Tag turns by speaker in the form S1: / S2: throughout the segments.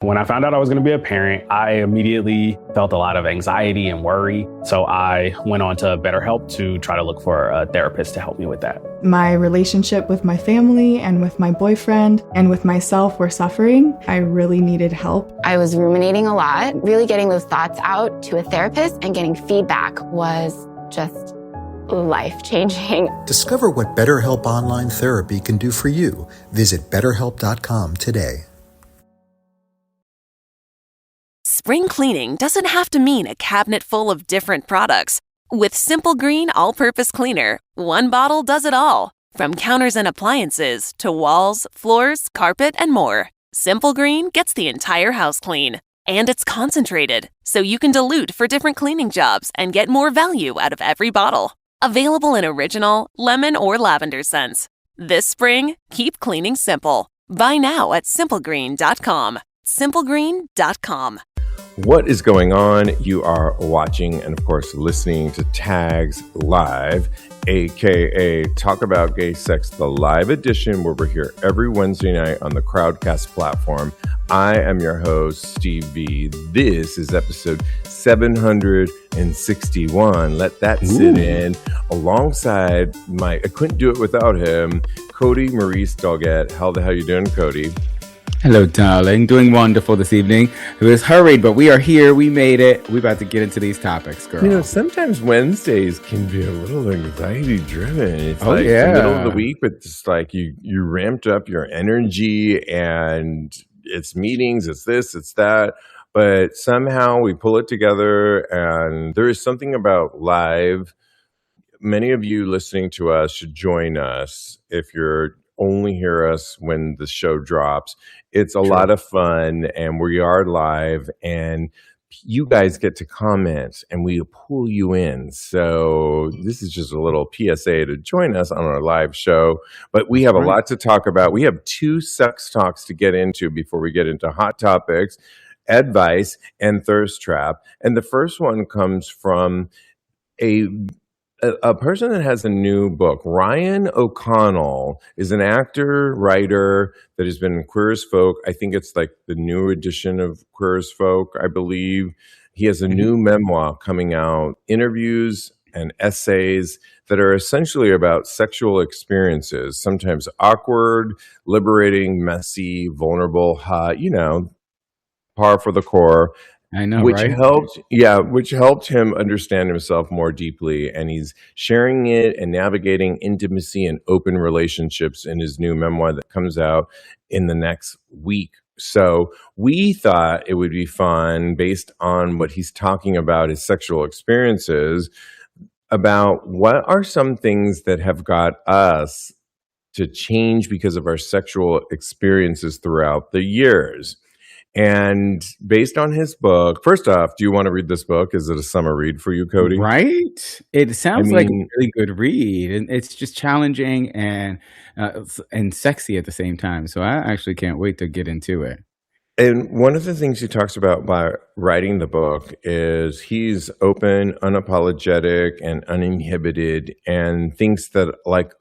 S1: When I found out I was going to be a parent, I immediately felt a lot of anxiety and worry. So I went on to BetterHelp to try to look for a therapist to help me with that.
S2: My relationship with my family and with my boyfriend and with myself were suffering. I really needed help.
S3: I was ruminating a lot. Really getting those thoughts out to a therapist and getting feedback was just life-changing.
S4: Discover what BetterHelp Online Therapy can do for you. Visit BetterHelp.com today.
S5: Spring cleaning doesn't have to mean a cabinet full of different products. With Simple Green All-Purpose Cleaner, one bottle does it all. From counters and appliances to walls, floors, carpet, and more. Simple Green gets the entire house clean. And it's concentrated, so you can dilute for different cleaning jobs and get more value out of every bottle. Available in original, lemon, or lavender scents. This spring, keep cleaning simple. Buy now at simplegreen.com. simplegreen.com.
S6: What is going on? You are watching and, of course, listening to Tags Live, aka Talk About Gay Sex, the live edition, where we're here every Wednesday night on the Crowdcast platform. I am your host, Steve V. This is episode 761. Let that sit in. Alongside I couldn't do it without him, Cody Maurice Doggett. How the hell you doing, Cody?
S7: Hello, darling. Doing wonderful this evening. It was hurried, but we are here. We made it. We're about to get into these topics, girl.
S6: You know, sometimes Wednesdays can be a little anxiety-driven. It's the middle of the week, but it's like you ramped up your energy, and it's meetings, it's this, it's that. But somehow we pull it together, and there is something about live. Many of you listening to us should join us if you're only hear us when the show drops. It's a lot of fun, and we are live, and you guys get to comment, and we pull you in. So this is just a little PSA to join us on our live show. But we have a lot to talk about. We have 2 sex talks to get into before we get into hot topics, advice, and thirst trap. And the first one comes from a person that has a new book. Ryan O'Connell is an actor, writer that has been in Queer as Folk. I think it's like the new edition of Queer as Folk, I believe. He has a new memoir coming out, interviews and essays that are essentially about sexual experiences, sometimes awkward, liberating, messy, vulnerable, hot, par for the core.
S7: I know,
S6: which
S7: right?
S6: which helped him understand himself more deeply, and he's sharing it and navigating intimacy and open relationships in his new memoir that comes out in the next week. So we thought it would be fun, based on what he's talking about, his sexual experiences, about what are some things that have got us to change because of our sexual experiences throughout the years. And based on his book, first off, do you want to read this book? Is it a summer read for you, Cody?
S7: Right? It sounds like a really good read, and it's just challenging and sexy at the same time. So I actually can't wait to get into it.
S6: And one of the things he talks about by writing the book is he's open, unapologetic, and uninhibited, and thinks that, like,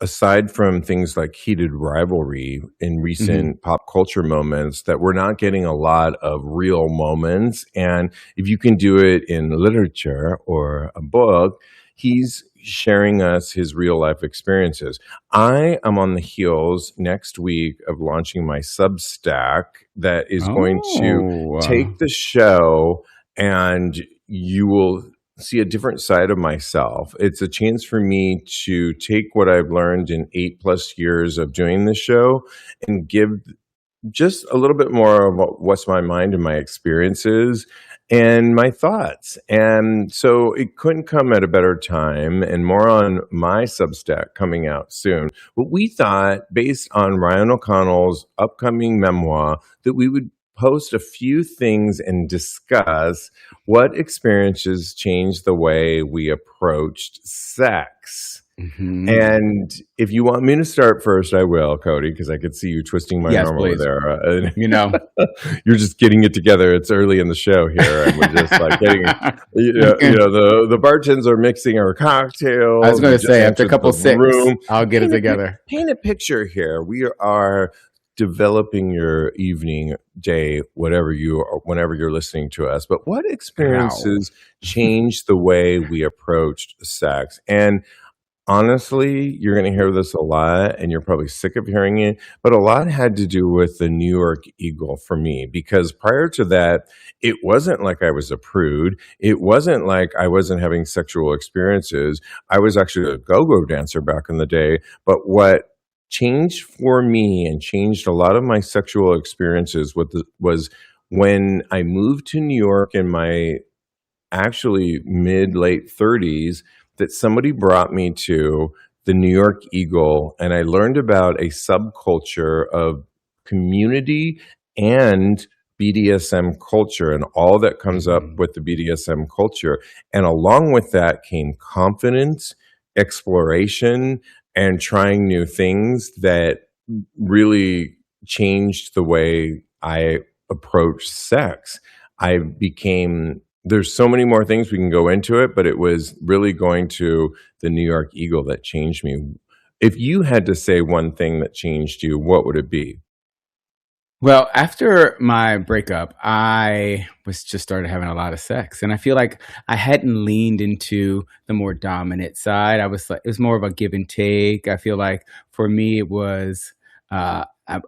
S6: aside from things like heated rivalry in recent pop culture moments, that we're not getting a lot of real moments. And if you can do it in literature or a book, he's sharing us his real life experiences. I am on the heels next week of launching my Substack that is going to take the show, and you will see a different side of myself. It's a chance for me to take what I've learned in 8+ years of doing this show and give just a little bit more of what's my mind and my experiences and my thoughts. And so it couldn't come at a better time, and more on my Substack coming out soon. But we thought, based on Ryan O'Connell's upcoming memoir, that we would post a few things and discuss what experiences changed the way we approached sex. And if you want me to start first, I will, Cody, because I could see you twisting my arm over there. You're just getting it together. It's early in the show here, and we're just like getting, the bartenders are mixing our cocktails.
S7: I was going to say, after a couple sips, I'll get it together.
S6: Paint a picture here. We are developing your evening, day, whatever you are, whenever you're listening to us, but what
S7: How?
S6: experiences changed the way we approached sex? And honestly, you're going to hear this a lot and you're probably sick of hearing it, but a lot had to do with the New York Eagle for me, because prior to that, it wasn't like I was a prude. It wasn't like I wasn't having sexual experiences. I was actually a go-go dancer back in the day. But what changed for me and changed a lot of my sexual experiences was when I moved to New York in my actually mid late 30s, that somebody brought me to the New York Eagle, and I learned about a subculture of community and BDSM culture and all that comes up
S7: Mhm.
S6: with the BDSM culture. And along with that came confidence, exploration, and trying new things that really changed the way I approach sex. I became, there's so many more things we can go into it, but it was really going to the New York Eagle that changed me. If you had to say one thing that changed you, what would it be?
S7: Well, after my breakup, I was just started having a lot of sex, and I feel like I hadn't leaned into the more dominant side. I was like, it was more of a give and take. I feel like for me, it was I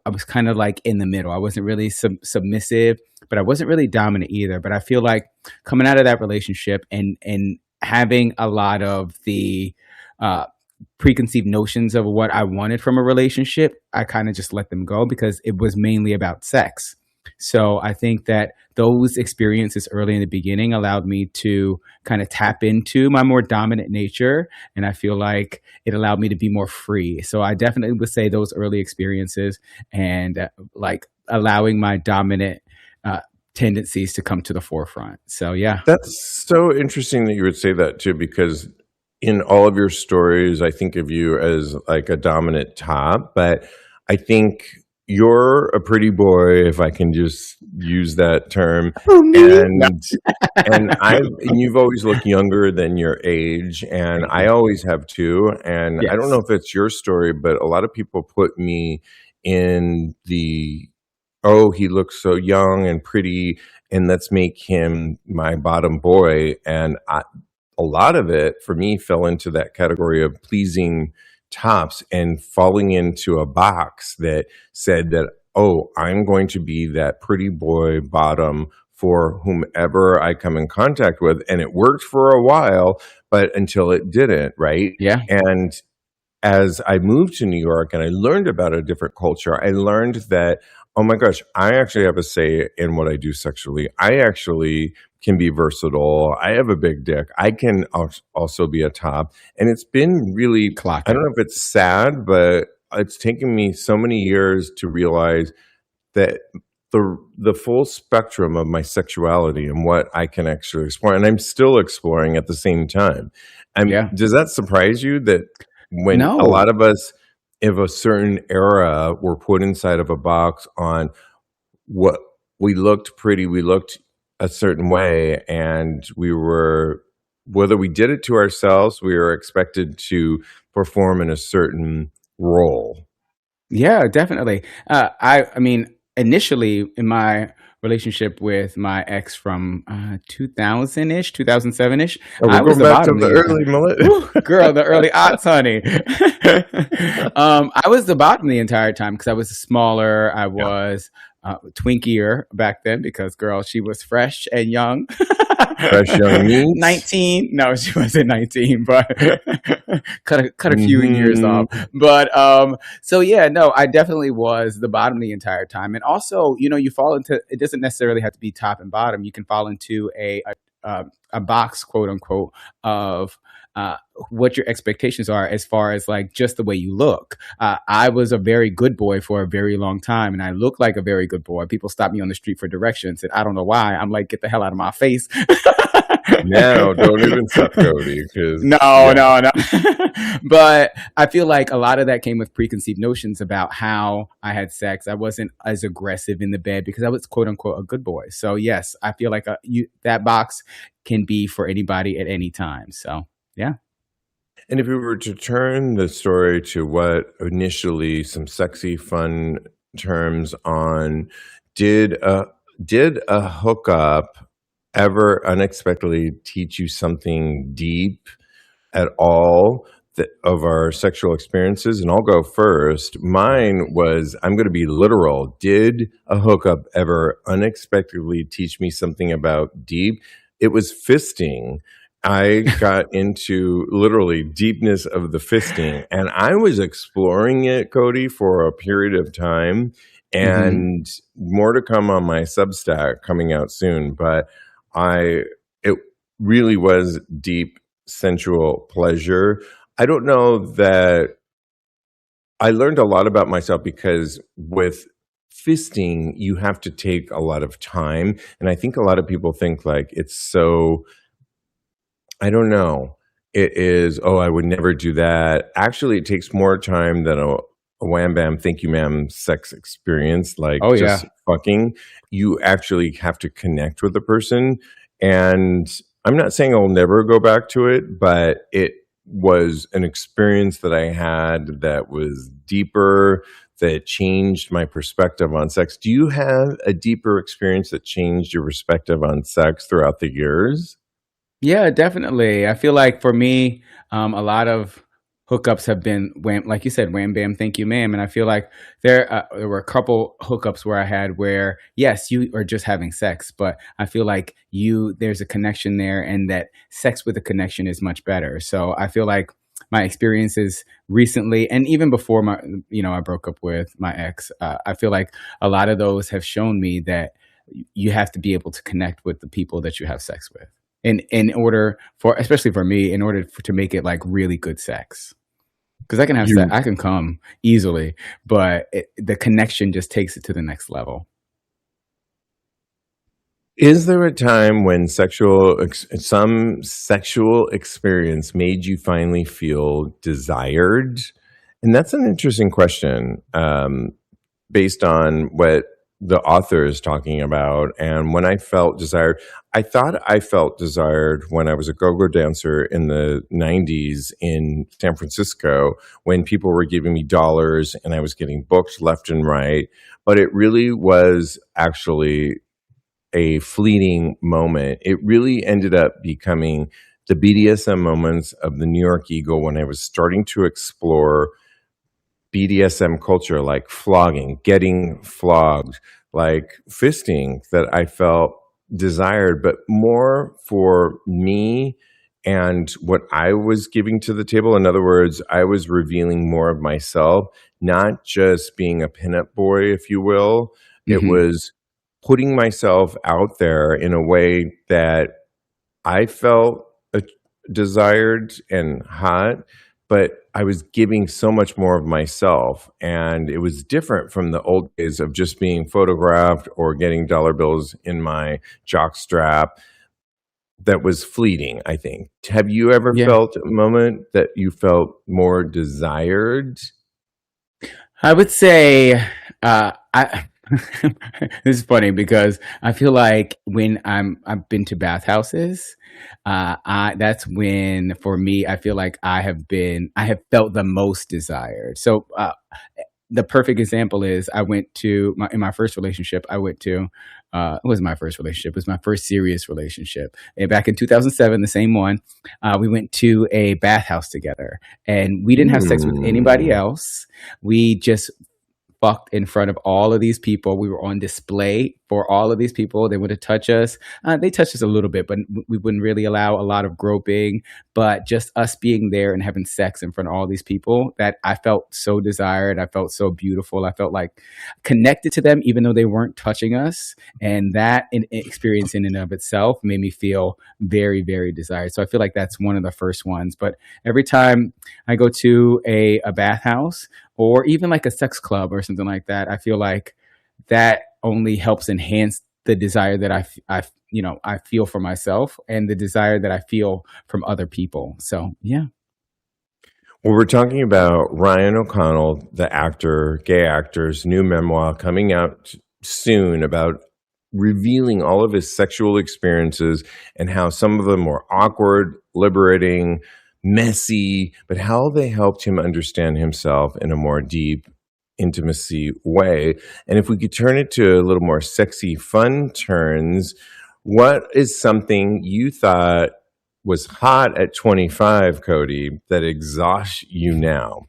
S7: was kind of like in the middle. I wasn't really submissive, but I wasn't really dominant either. But I feel like coming out of that relationship and having a lot of the uh, preconceived notions of what I wanted from a relationship, I kind of just let them go because it was mainly about sex. So I think that those experiences early in the beginning allowed me to kind of tap into my more dominant nature. And I feel like it allowed me to be more free. So I definitely would say those early experiences and like allowing my dominant uh, tendencies to come to the forefront. So yeah.
S6: That's so interesting that you would say that too, because in all of your stories, I think of you as like a dominant top, but I think you're a pretty boy, if I can just use that term.
S2: For me?
S6: And and you've always looked younger than your age, and
S7: Thank
S6: I
S7: you.
S6: always have too. And I don't know
S7: Yes.
S6: if it's your story, but a lot of people put me in the, oh, he looks so young and pretty, and let's make him my bottom boy. And a lot of it for me fell into that category of pleasing tops and falling into a box that said that, oh, I'm going to be that pretty boy bottom for whomever I come in contact with. And it worked for a while, but until it didn't, right?
S7: Yeah.
S6: And as I moved to New York and I learned about a different culture, I learned that, oh my gosh, I actually have a say in what I do sexually. I actually can be versatile. I have a big dick. I can also be a top. And it's been really,
S7: Clock
S6: I
S7: it.
S6: don't know if it's sad, but it's taken me so many years to realize that the full spectrum of my sexuality and what I can actually explore, and I'm still exploring at the same time.
S7: Yeah.
S6: Does that surprise you that when a
S7: No.
S6: lot of us of a certain era were put inside of a box on what we looked pretty, we looked a certain way, and we were, whether we did it to ourselves, we were expected to perform in a certain role.
S7: Yeah, definitely. I mean, initially in my relationship with my ex from 2000-ish, 2007-ish,
S6: Oh, we're
S7: I was
S6: going
S7: the
S6: back to
S7: bottom
S6: the
S7: the entire
S6: early millennium.
S7: Woo, girl, the early aughts, honey. I was the bottom the entire time because I was smaller. I
S6: Yeah.
S7: was twinkier back then because, girl, she was fresh and young.
S6: Fresh young meats.
S7: 19. No, she wasn't 19, but cut a few years
S6: Hmm.
S7: off. But so yeah, no, I definitely was the bottom the entire time. And also, you fall into, it doesn't necessarily have to be top and bottom. You can fall into a box, quote unquote, of uh, what your expectations are as far as like just the way you look. I was a very good boy for a very long time, and I look like a very good boy. People stop me on the street for directions, and I don't know why. I'm like, get the hell out of my face.
S6: Now, don't even stop, Cody, because
S7: No,
S6: yeah,
S7: no, no. But I feel like a lot of that came with preconceived notions about how I had sex. I wasn't as aggressive in the bed because I was quote unquote a good boy. So yes, I feel like that box can be for anybody at any time. So yeah.
S6: and if we were to turn the story to what initially some sexy, fun terms on did a hookup ever unexpectedly teach you something deep at all of our sexual experiences? And I'll go first. Mine was, I'm going to be literal. Did a hookup ever unexpectedly teach me something about deep? It was fisting. I got into literally deepness of the fisting, and I was exploring it, Cody, for a period of time, and more to come on my Substack coming out soon. But it really was deep sensual pleasure. I don't know that I learned a lot about myself, because with fisting, you have to take a lot of time. And I think a lot of people think like it's so, I don't know, it is, oh, I would never do that. Actually, it takes more time than a wham bam, thank you ma'am sex experience, like just fucking. You actually have to connect with the person. And I'm not saying I'll never go back to it, but it was an experience that I had that was deeper, that changed my perspective on sex. Do you have a deeper experience that changed your perspective on sex throughout the years?
S7: Yeah, definitely. I feel like for me, a lot of hookups have been wham, like you said, wham bam, thank you, ma'am. And I feel like there were a couple hookups where I had where, yes, you are just having sex, but I feel like there's a connection there, and that sex with a connection is much better. So I feel like my experiences recently, and even before I broke up with my ex, I feel like a lot of those have shown me that you have to be able to connect with the people that you have sex with. In order for, especially for me, in order to make it like really good sex. Because I can have sex, I can come easily, but the connection just takes it to the next level.
S6: Is there a time when some sexual experience made you finally feel desired? And that's an interesting question, based on what the author is talking about. And when I felt desired, I thought I felt desired when I was a go-go dancer in the 90s in San Francisco, when people were giving me dollars and I was getting booked left and right. But it really was actually a fleeting moment. It really ended up becoming the BDSM moments of the New York Eagle when I was starting to explore BDSM culture, like flogging, getting flogged, like fisting, that I felt desired, but more for me and what I was giving to the table. In other words, I was revealing more of myself, not just being a pinup boy, if you will. It was putting myself out there in a way that I felt desired and hot, but I was giving so much more of myself. And it was different from the old days of just being photographed or getting dollar bills in my jock strap. That was fleeting, I think. Have you ever felt a moment that you felt more desired?
S7: I would say, this is funny because I feel like when I've been to bathhouses, that's when, for me, I feel like I have felt the most desired. So the perfect example is I went to in my first relationship. It wasn't my first relationship. It was my first serious relationship. And back in 2007, the same one, we went to a bathhouse together, and we didn't have sex with anybody else. We just fucked in front of all of these people. We were on display for all of these people. They would touch us. They touched us a little bit, but we wouldn't really allow a lot of groping. But just us being there and having sex in front of all these people, that I felt so desired. I felt so beautiful. I felt like connected to them, even though they weren't touching us. And that experience in and of itself made me feel very, very desired. So I feel like that's one of the first ones. But every time I go to a bathhouse, or even like a sex club or something like that, I feel like that only helps enhance the desire that I feel for myself, and the desire that I feel from other people. So, yeah.
S6: Well, we're talking about Ryan O'Connell, the actor, gay actor's new memoir coming out soon, about revealing all of his sexual experiences and how some of them were awkward, liberating, messy, but how they helped him understand himself in a more deep, intimacy way. And if we could turn it to a little more sexy, fun turns, what is something you thought was hot at 25, Cody, that exhausts you now?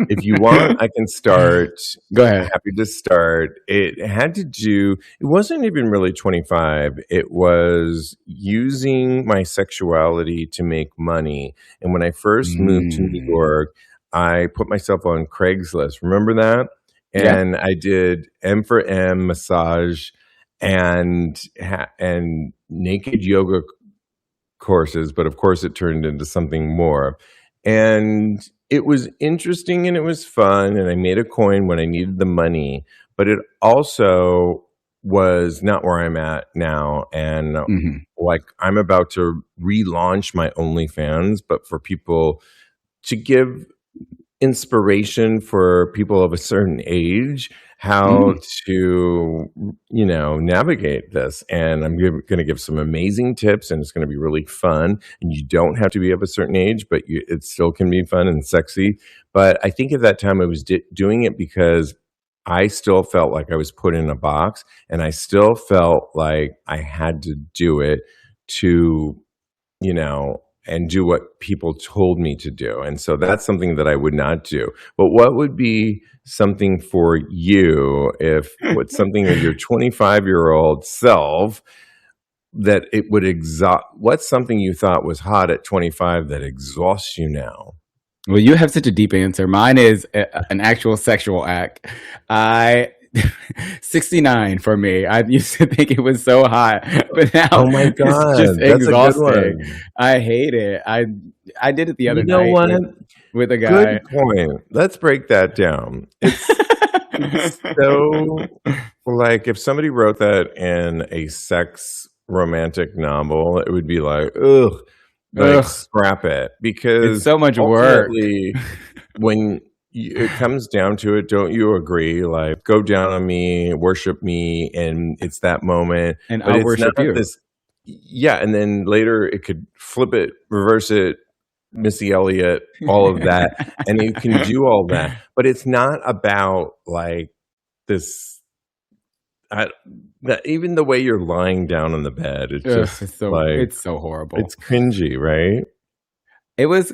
S6: If you want, I can start.
S7: Go ahead.
S6: Happy to start. It had to do, it wasn't even really 25. It was using my sexuality to make money. And when I first moved to New York, I put myself on Craigslist. Remember that? And I did M for M massage and naked yoga courses, but of course it turned into something more. And it was interesting and it was fun, and I made a coin when I needed the money, but it also was not where I'm at now. And like, I'm about to relaunch my OnlyFans, but for people to give inspiration for people of a certain age, how to, navigate this. And I'm going to give some amazing tips, and it's going to be really fun. And you don't have to be of a certain age, but it still can be fun and sexy. But I think at that time I was doing it because I still felt like I was put in a box, and I still felt like I had to do it to, and do what people told me to do. And so that's something that I would not do. But what would be something for you what's something of your 25-year-old self that it would what's something you thought was hot at 25 that exhausts you now?
S7: Well, you have such a deep answer. Mine is an actual sexual act. 69 for me. I used to think it was so hot, but now
S6: oh my god,
S7: it's just
S6: that's
S7: exhausting.
S6: A good one.
S7: I hate it. I did it the other night with a guy.
S6: Good point. Let's break that down. It's so like if somebody wrote that in a sex romantic novel, it would be like, ugh, scrap it, because
S7: it's so much work.
S6: When it comes down to it, don't you agree? Like, go down on me, worship me, and it's that moment.
S7: And I'll worship you.
S6: And then later it could flip it, reverse it, Missy Elliott, all of that. And you can do all that. But it's not about like this, even the way you're lying down on the bed. It's just
S7: it's so horrible.
S6: It's cringy, right?
S7: It was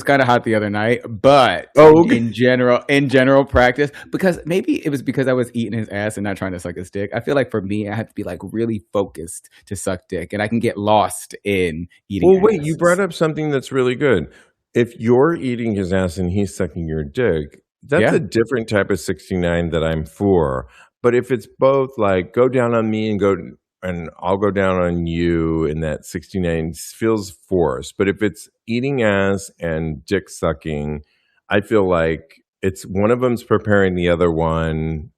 S7: kind of hot the other night, but in general practice, because maybe it was because I was eating his ass and not trying to suck his dick. I feel like for me, I have to be like really focused to suck dick, and I can get lost in eating.
S6: Well, wait, you brought up something that's really good. If you're eating his ass and he's sucking your dick, that's a different type of 69 that I'm for. But if it's both like go down on me and I'll go down on you, and that 69 feels forced. But if it's eating ass and dick sucking, I feel like it's one of them's preparing the other one,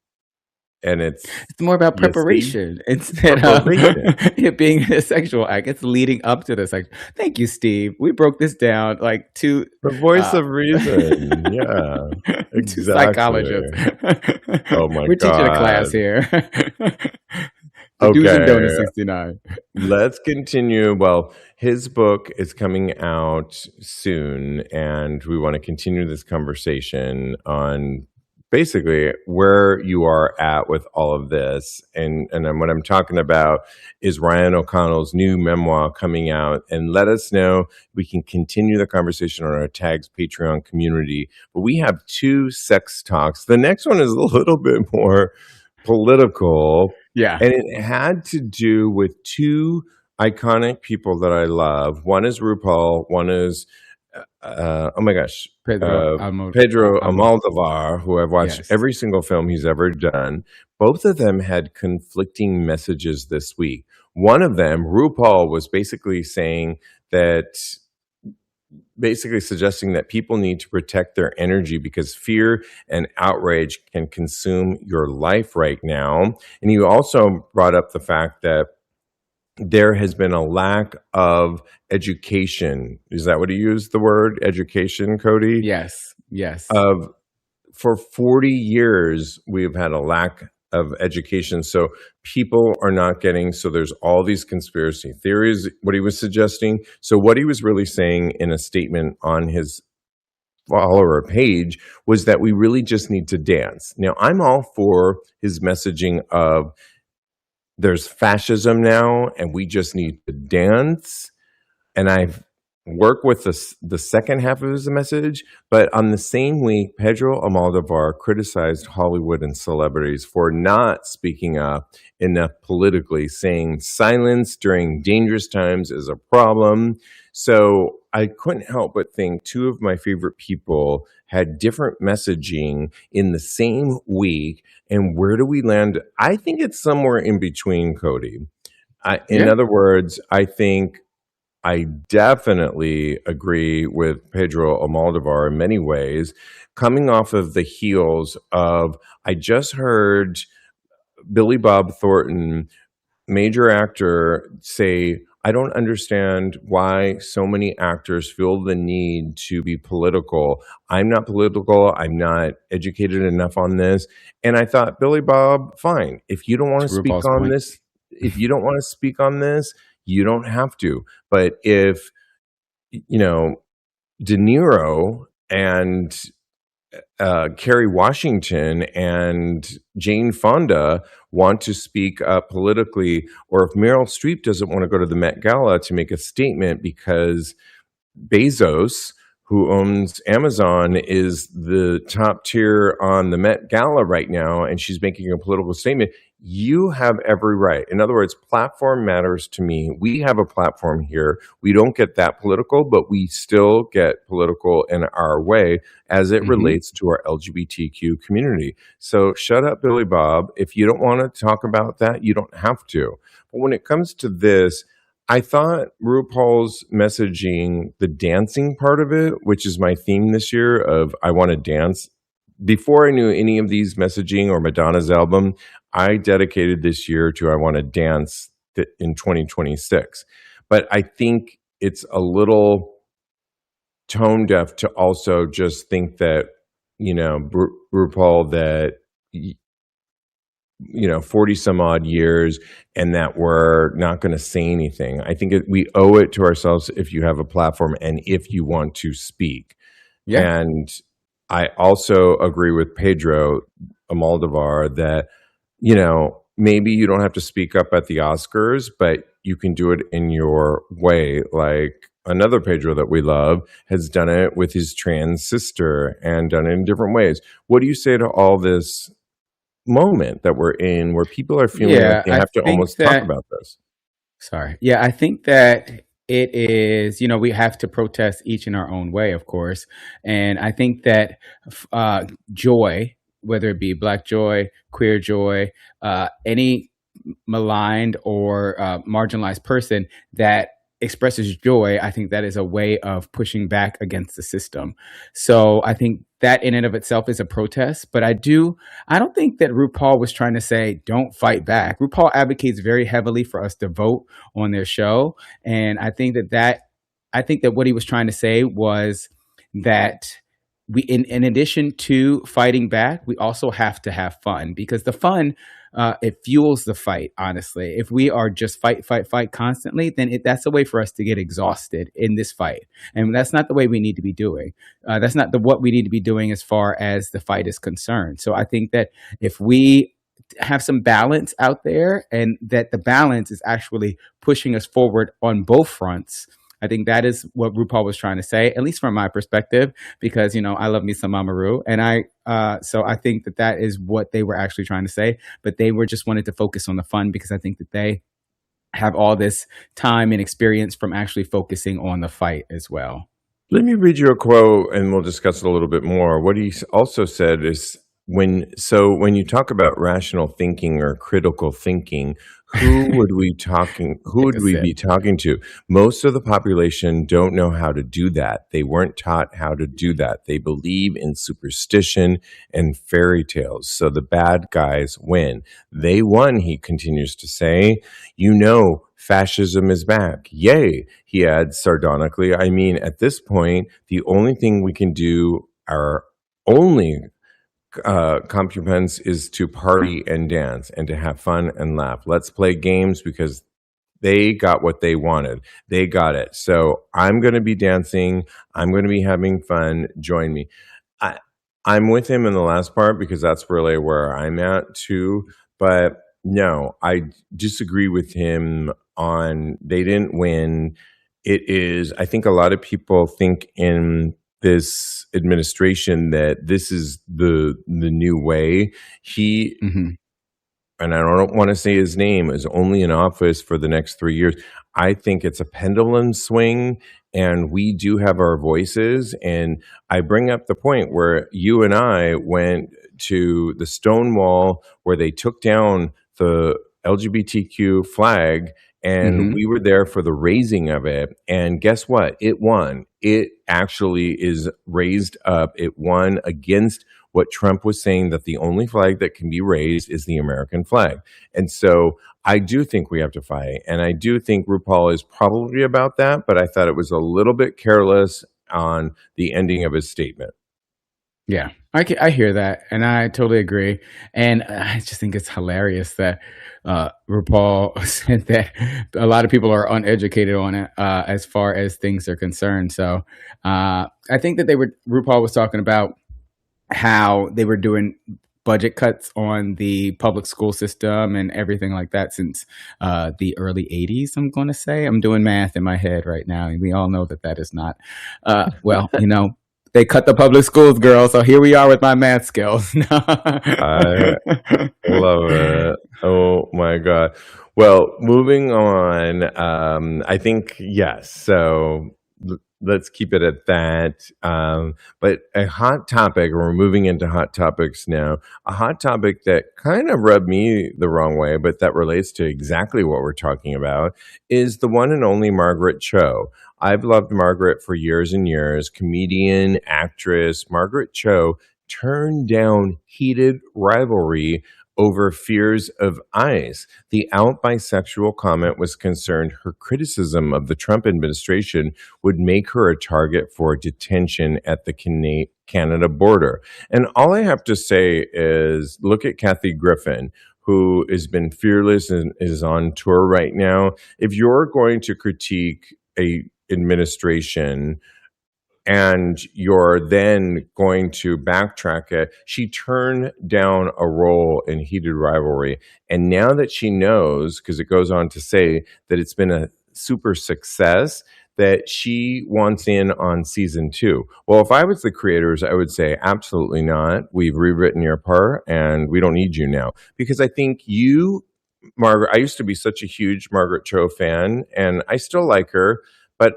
S6: and it's
S7: more about preparation instead of it being a sexual act. It's leading up to the sex. Thank you, Steve. We broke this down like two
S6: the voice of reason. Yeah, exactly.
S7: Psychologists.
S6: Oh my god,
S7: we're teaching a class here. Do's and don'ts 69.
S6: Let's continue. Well, his book is coming out soon, and we want to continue this conversation on basically where you are at with all of this. And what I'm talking about is Ryan O'Connell's new memoir coming out. And let us know. We can continue the conversation on our Tags Patreon community. But we have 2 sex talks. The next one is a little bit more political.
S7: Yeah.
S6: And it had to do with 2 iconic people that I love. One is Rupaul. One is, Pedro Amoldovar, who I've watched every single film he's ever done. Both of them had conflicting messages this week. One of them, Rupaul, was basically suggesting that people need to protect their energy because fear and outrage can consume your life right now. And you also brought up the fact that there has been a lack of education. Is that what he used, the word education, Cody?
S7: Yes.
S6: For 40 years, we've had a lack of education. So people are not getting, so there's all these conspiracy theories, what he was suggesting. So what he was really saying in a statement on his follower page was that we really just need to dance. Now, I'm all for his messaging of there's fascism now and we just need to dance. And I've worked with the second half of his message, but on the same week, Pedro Amoldovar criticized Hollywood and celebrities for not speaking up enough politically, saying silence during dangerous times is a problem. So I couldn't help but think two of my favorite people had different messaging in the same week. And where do we land? I think it's somewhere in between, Cody. In other words, I think I definitely agree with Pedro Amoldovar in many ways, coming off of the heels of, I just heard Billy Bob Thornton, major actor, say, I don't understand why so many actors feel the need to be political. I'm not political. I'm not educated enough on this. And I thought, Billy Bob, fine. If you don't want to
S7: To
S6: speak
S7: RuPaul's
S6: on
S7: point.
S6: this, if you don't want to speak on this, you don't have to. But if, you know, De Niro and Kerry Washington and Jane Fonda want to speak up politically, or if Meryl Streep doesn't want to go to the Met Gala to make a statement because Bezos, who owns Amazon, is the top tier on the Met Gala right now, and she's making a political statement, you have every right. In other words, platform matters to me. We have a platform here. We don't get that political, but we still get political in our way as it relates to our LGBTQ community. So shut up, Billy Bob. If you don't want to talk about that, you don't have to. But when it comes to this, I thought RuPaul's messaging, the dancing part of it, which is my theme this year of I want to dance. Before I knew any of these messaging or Madonna's album, I dedicated this year to I want to dance in 2026. But I think it's a little tone deaf to also just think that, you know, RuPaul, that, you know, 40 some odd years and that we're not going to say anything. I think we owe it to ourselves if you have a platform and if you want to speak.
S7: Yeah.
S6: And I also agree with Pedro Amoldovar that, you know, maybe you don't have to speak up at the Oscars, but you can do it in your way. Like another Pedro that we love has done it with his trans sister and done it in different ways. What do you say to all this moment that we're in where people are feeling like they have to almost talk about this?
S7: Sorry. Yeah, I think that it is, you know, we have to protest each in our own way, of course. And I think that joy, whether it be Black joy, queer joy, any maligned or marginalized person that expresses joy, I think that is a way of pushing back against the system. So I think that in and of itself is a protest. But I don't think that RuPaul was trying to say, don't fight back. RuPaul advocates very heavily for us to vote on their show. And I think that what he was trying to say was that we, in addition to fighting back, we also have to have fun, because the fun, it fuels the fight, honestly. If we are just fight constantly, then that's a way for us to get exhausted in this fight. And that's not the way we need to be doing. That's not what we need to be doing as far as the fight is concerned. So I think that if we have some balance out there, and that the balance is actually pushing us forward on both fronts, I think that is what RuPaul was trying to say, at least from my perspective, because, you know, I love me some Mama Ru. And so I think that is what they were actually trying to say, but they were just wanted to focus on the fun, because I think that they have all this time and experience from actually focusing on the fight as well.
S6: Let me read you a quote and we'll discuss it a little bit more. What he also said is, when you talk about rational thinking or critical thinking, who would we be talking to? Most of the population don't know how to do that. They weren't taught how to do that. They believe in superstition and fairy tales. So the bad guys win. They won, he continues to say. You know, fascism is back. Yay, he adds sardonically. I mean, at this point, the only thing we can do, our only competence, is to party and dance and to have fun and laugh. Let's play games, because They got what they wanted. They got it. So I'm going to be dancing. I'm going to be having fun. Join me. I, I'm with him in the last part because that's really where I'm at too. But no, I disagree with him on they didn't win. It is, I think a lot of people think in this administration that this is the new way. He,
S7: Hmm.
S6: and I don't want to say his name, is only in office for the next 3 years. I think it's a pendulum swing, and we do have our voices. And I bring up the point where you and I went to the Stonewall where they took down the LGBTQ flag, and
S7: Hmm.
S6: we were there for the raising of it. And guess what? It won. It actually is raised up. It won against what Trump was saying, that the only flag that can be raised is the American flag. And so I do think we have to fight. And I do think RuPaul is probably about that, but I thought it was a little bit careless on the ending of his statement.
S7: Yeah, I hear that, and I totally agree. And I just think it's hilarious that RuPaul said that a lot of people are uneducated on it as far as things are concerned. So I think that RuPaul was talking about how they were doing budget cuts on the public school system and everything like that since the early 80s. I'm going to say, I'm doing math in my head right now, and we all know that that is not well, they cut the public schools, girl. So here we are with my math skills.
S6: I love it. Oh my God. Well, moving on. I think, yes. So let's keep it at that. But a hot topic, we're moving into hot topics now. A hot topic that kind of rubbed me the wrong way, but that relates to exactly what we're talking about, is the one and only Margaret Cho. I've loved Margaret for years and years. Comedian, actress, Margaret Cho turned down heated rivalry over fears of ICE. The out bisexual comment was concerned her criticism of the Trump administration would make her a target for detention at the Canada border. And all I have to say is look at Kathy Griffin, who has been fearless and is on tour right now. If you're going to critique a administration and you're then going to backtrack it, she turned down a role in heated rivalry. And now that she knows, because it goes on to say that it's been a super success, that she wants in on season 2. Well, if I was the creators, I would say absolutely not. We've rewritten your part and we don't need you now. Because I think you, Margaret, I used to be such a huge Margaret Cho fan, and I still like her, but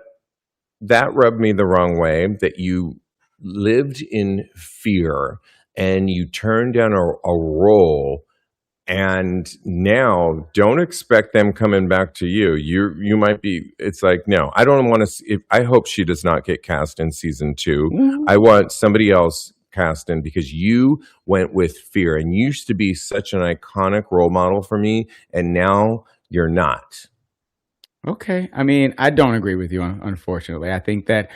S6: that rubbed me the wrong way, that you lived in fear and you turned down a role, and now don't expect them coming back to you. You might be, it's like, no, I don't want to, I hope she does not get cast in season 2. I want somebody else cast in, because you went with fear, and you used to be such an iconic role model for me, and now you're not.
S7: Okay. I mean, I don't agree with you, unfortunately. I think that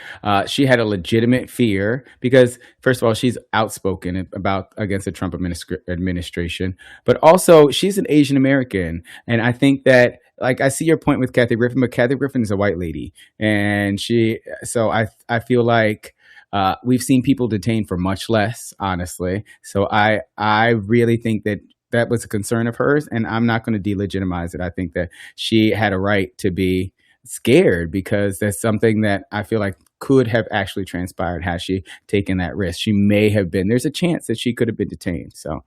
S7: she had a legitimate fear because, first of all, she's outspoken about against the Trump administration, but also she's an Asian American. And I think that, like, I see your point with Kathy Griffin, but Kathy Griffin is a white lady. And so I feel like we've seen people detained for much less, honestly. So I really think that was a concern of hers, and I'm not going to delegitimize it. I think that she had a right to be scared because that's something that I feel like could have actually transpired had she taken that risk. She may have been. There's a chance that she could have been detained. So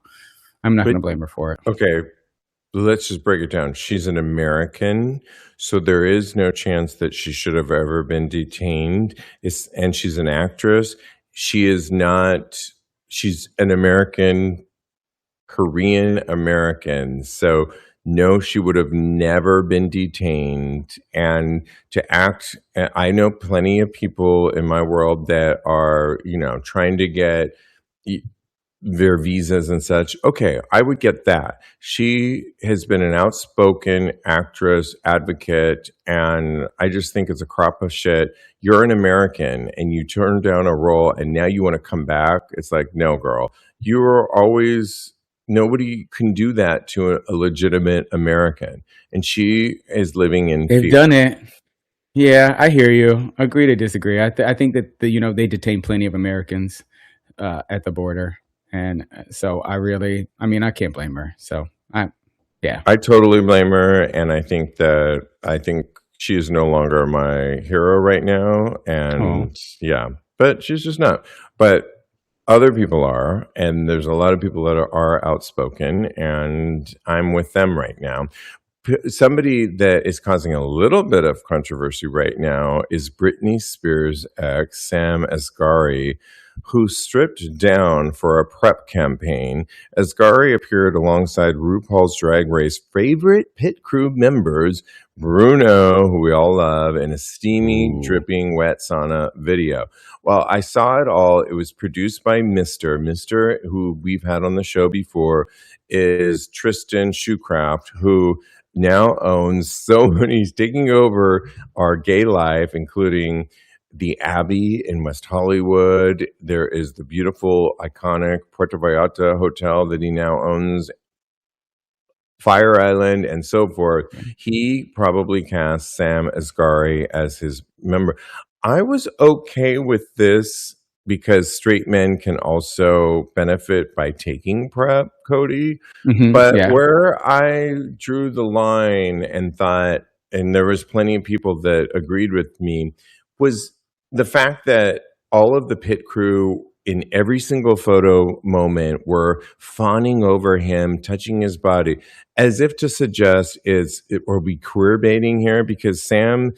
S7: I'm not going to blame her for it.
S6: Okay, let's just break it down. She's an American, so there is no chance that she should have ever been detained. And she's an actress. She is not. She's an American, Korean American. So no, she would have never been detained. And to act, I know plenty of people in my world that are, trying to get their visas and such. Okay, I would get that. She has been an outspoken actress, advocate, and I just think it's a crop of shit. You're an American and you turn down a role and now you want to come back. It's like, no, girl, you were always nobody can do that to a legitimate American. And she is living in
S7: They've
S6: fear.
S7: done it. Yeah, I hear you. Agree to disagree. I think that they detain plenty of Americans at the border, and so I can't blame her. So yeah.
S6: I totally blame her, and I think she is no longer my hero right now. And yeah, but she's just not. But other people are, and there's a lot of people that are outspoken, and I'm with them right now. Somebody that is causing a little bit of controversy right now is Britney Spears' ex, Sam Asghari, who stripped down for a prep campaign. Asghari appeared alongside RuPaul's Drag Race favorite pit crew members, Bruno, who we all love, in a steamy, dripping wet sauna video. Well, I saw it all. It was produced by Mr., who we've had on the show before, is Tristan Shoecraft, who now owns so many. He's taking over our gay life, including the Abbey in West Hollywood. There is the beautiful, iconic Puerto Vallarta hotel that he now owns, Fire Island, and so forth. He probably cast Sam Asghari as his member. I was okay with this because straight men can also benefit by taking PrEP, Cody. But where I drew the line and thought, and there was plenty of people that agreed with me, was the fact that all of the pit crew in every single photo moment were fawning over him, touching his body, as if to suggest, are we queer baiting here? Because Sam,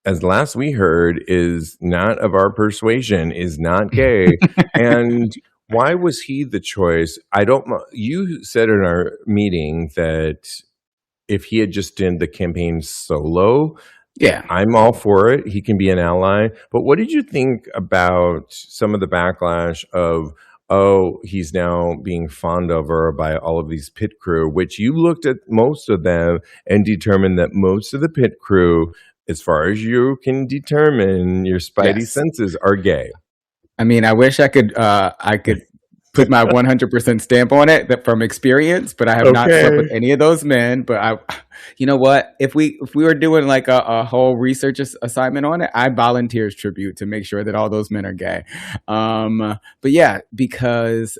S6: as last we heard, is not of our persuasion, is not gay. And why was he the choice? You said in our meeting that if he had just done the campaign solo,
S7: yeah,
S6: I'm all for it. He can be an ally. But what did you think about some of the backlash of, he's now being fawned over by all of these pit crew, which you looked at most of them and determined that most of the pit crew, as far as you can determine, your spidey senses are gay.
S7: I mean, I wish I could put my 100% stamp on it from experience, but I have not slept with any of those men. But you know what? If we were doing like a whole research assignment on it, I volunteer as tribute to make sure that all those men are gay. But yeah, because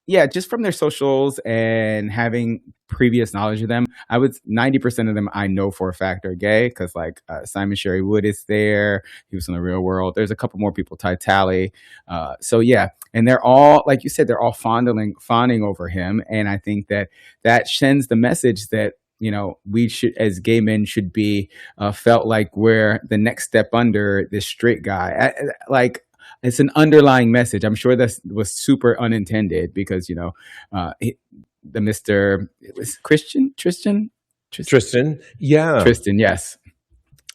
S7: just from their socials and having previous knowledge of them, 90% of them I know for a fact are gay, because like Simon Sherry Wood is there. He was in The Real World. There's a couple more people, Ty Talley. So yeah, and they're all, like you said, they're all fawning over him. And I think that sends the message that, we should, as gay men, should be felt like we're the next step under this straight guy. It's an underlying message. I'm sure that was super unintended because, the Mr. It was Tristan.
S6: Yeah.
S7: Tristan, yes.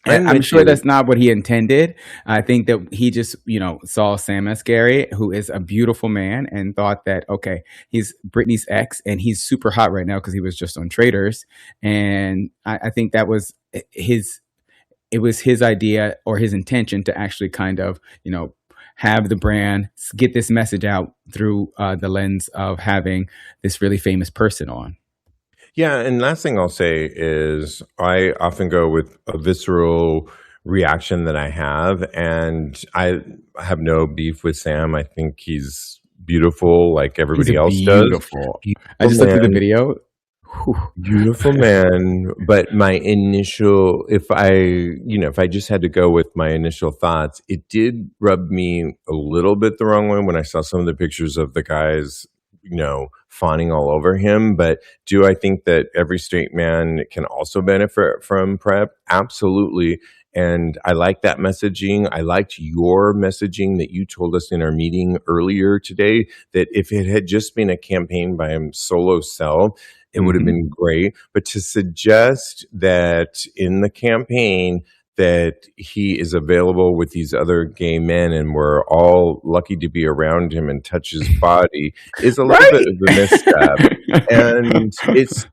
S7: I'm sure that's not what he intended. I think that he just, saw Sam Asghari, who is a beautiful man, and thought that, okay, he's Britney's ex and he's super hot right now because he was just on Traitors. And I think that was it was his idea or his intention to actually kind of, have the brand get this message out through the lens of having this really famous person on.
S6: Yeah, and last thing I'll say is I often go with a visceral reaction that I have, and I have no beef with Sam. I think he's beautiful like everybody else does.
S7: Beautiful. I just looked at the video.
S6: Beautiful man. But my initial, if I just had to go with my initial thoughts, it did rub me a little bit the wrong way when I saw some of the pictures of the guys, fawning all over him. But do I think that every straight man can also benefit from PrEP? Absolutely. And I like that messaging. I liked your messaging that you told us in our meeting earlier today, that if it had just been a campaign by him solo self, it would have been great. But to suggest that in the campaign that he is available with these other gay men and we're all lucky to be around him and touch his body is a little bit of a misstep. And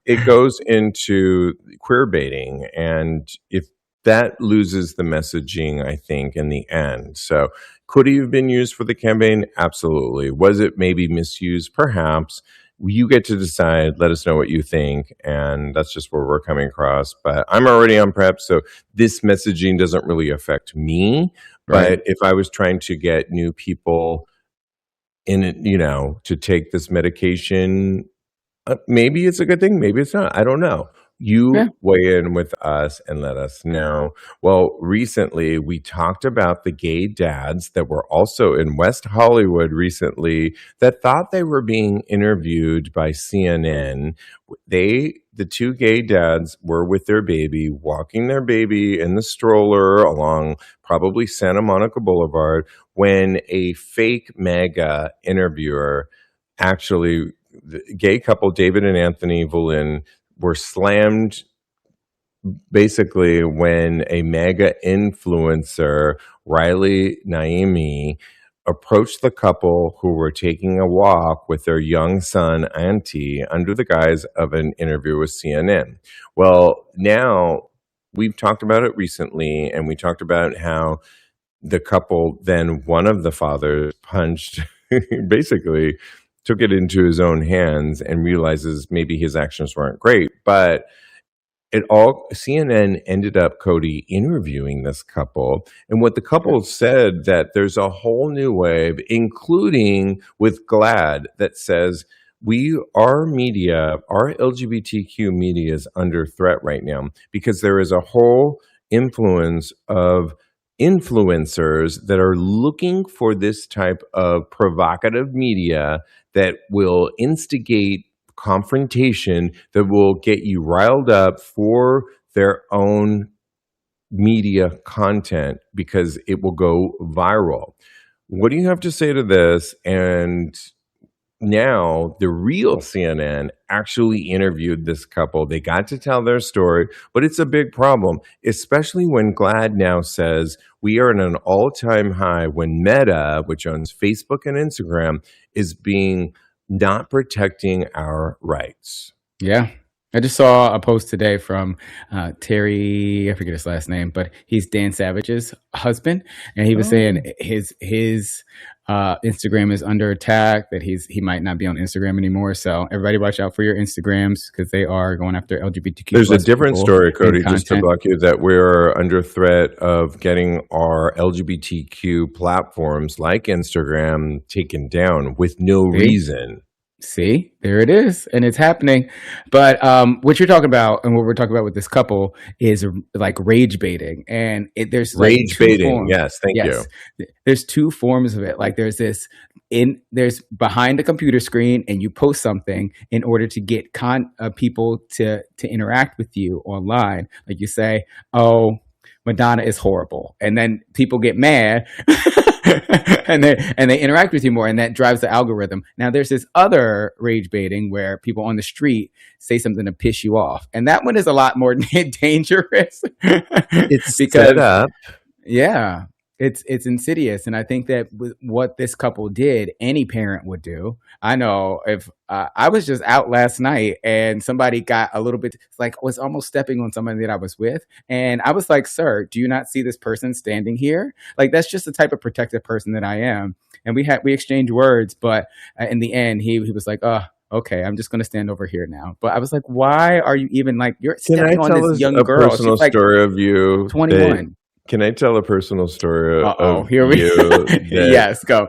S6: it goes into queer baiting. And if that loses the messaging, I think, in the end. So could he have been used for the campaign? Absolutely. Was it maybe misused? Perhaps. you get to decide. Let us know what you think. And that's just where we're coming across. But I'm already on PrEP, so this messaging doesn't really affect me.
S7: Right.
S6: But if I was trying to get new people in it, to take this medication, maybe it's a good thing, maybe it's not. I don't know. You
S7: Yeah.
S6: weigh in with us and let us know. Well, recently we talked about the gay dads that were also in West Hollywood recently that thought they were being interviewed by CNN. The two gay dads were with their baby, walking their baby in the stroller along probably Santa Monica Boulevard, when a fake MAGA interviewer, actually, the gay couple, David and Anthony Boleyn, were slammed basically when a MAGA influencer, Riley Naomi, approached the couple who were taking a walk with their young son, Auntie, under the guise of an interview with CNN. Well, now we've talked about it recently, and we talked about how the couple, then one of the fathers punched, basically took it into his own hands and realizes maybe his actions weren't great. But CNN ended up, Cody, interviewing this couple. And what the couple said, that there's a whole new wave, including with GLAAD, that says our media, our LGBTQ media is under threat right now because there is a whole influence of influencers that are looking for this type of provocative media that will instigate confrontation, that will get you riled up for their own media content because it will go viral. What do you have to say to this? And now the real CNN actually interviewed this couple. They got to tell their story, but it's a big problem, especially when GLAAD now says we are at an all-time high when Meta, which owns Facebook and Instagram, is being not protecting our rights.
S7: Yeah. I just saw a post today from Terry, I forget his last name, but he's Dan Savage's husband. And he was saying his Instagram is under attack, that he might not be on Instagram anymore. So everybody watch out for your Instagrams because they are going after LGBTQ.
S6: There's a different story, Cody, just to block you, that we're under threat of getting our LGBTQ platforms like Instagram taken down with no reason.
S7: See, there it is. And it's happening. But what you're talking about and what we're talking about with this couple is like rage baiting. And there's
S6: rage baiting. Yes. Thank you.
S7: There's two forms of it. Like there's behind the computer screen and you post something in order to get people to interact with you online. Like you say, oh, Madonna is horrible. And then people get mad and they interact with you more, and that drives the algorithm. Now there's this other rage baiting where people on the street say something to piss you off. And that one is a lot more dangerous.
S6: It's because, set up.
S7: Yeah. It's insidious. And I think that what this couple did, any parent would do. I know if I was just out last night and somebody got a little bit, was almost stepping on somebody that I was with. And I was like, sir, do you not see this person standing here? Like, that's just the type of protective person that I am. And we exchanged words, but in the end, he was like, okay, I'm just going to stand over here now. But I was like, why are you even you're stepping on this young girl?
S6: She's like story of you
S7: 21.
S6: Can I tell a personal story of
S7: here we
S6: you?
S7: Yes, go.